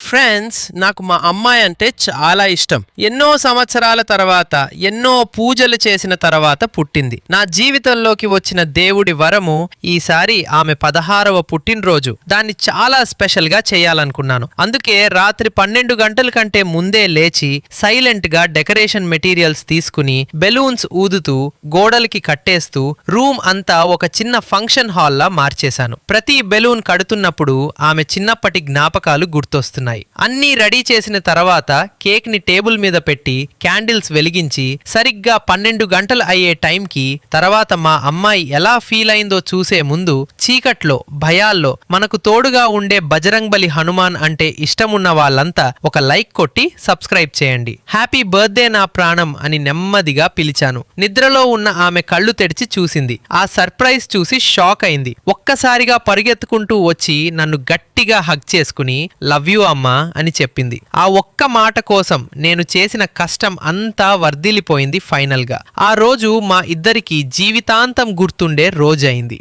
Friends, నాకు మా అమ్మాయి అంటే చాలా ఇష్టం. ఎన్నో సంవత్సరాల తర్వాత, ఎన్నో పూజలు చేసిన తర్వాత పుట్టింది. నా జీవితంలోకి వచ్చిన దేవుడి వరము ఈసారి ఆమె 16వ పుట్టినరోజు. దాన్ని చాలా స్పెషల్ గా చేయాలనుకున్నాను. అందుకే రాత్రి 12 గంటల కంటే ముందే లేచి సైలెంట్ గా డెకరేషన్ మెటీరియల్స్ తీసుకుని బెలూన్స్ ఊదుతూ గోడలకి కట్టేస్తూ రూమ్ అంతా ఒక చిన్న ఫంక్షన్ హాల్ లా మార్చేశాను. ప్రతి బెలూన్ కడుతున్నప్పుడు ఆమె చిన్నప్పటి జ్ఞాపకాలు గుర్తొస్తున్నాయి. అన్నీ రెడీ చేసిన తర్వాత కేక్ ని టేబుల్ మీద పెట్టి క్యాండిల్స్ వెలిగించి సరిగ్గా 12 గంటలు అయ్యే టైంకి తర్వాత మా అమ్మాయి ఎలా ఫీల్ అయిందో చూసే ముందు చీకట్లో భయాల్లో మనకు తోడుగా ఉండే బజరంగ్బలి హనుమాన్ అంటే ఇష్టమున్న వాళ్ళంతా ఒక లైక్ కొట్టి సబ్స్క్రైబ్ చేయండి. హ్యాపీ బర్త్డే నా ప్రాణం అని నెమ్మదిగా పిలిచాను. నిద్రలో ఉన్న ఆమె కళ్ళు తెరిచి చూసింది. ఆ సర్ప్రైజ్ చూసి షాక్ అయింది. ఒక్కసారిగా పరిగెత్తుకుంటూ వచ్చి నన్ను గట్టిగా హగ్ చేసుకుని లవ్ యూ అమ్మా అని చెప్పింది. ఆ ఒక్క మాట కోసం నేను చేసిన కష్టం అంతా వర్ధిల్లిపోయింది ఫైనల్ గా. ఆ రోజు మా ఇద్దరికి జీవితాంతం గుర్తుండే రోజైంది.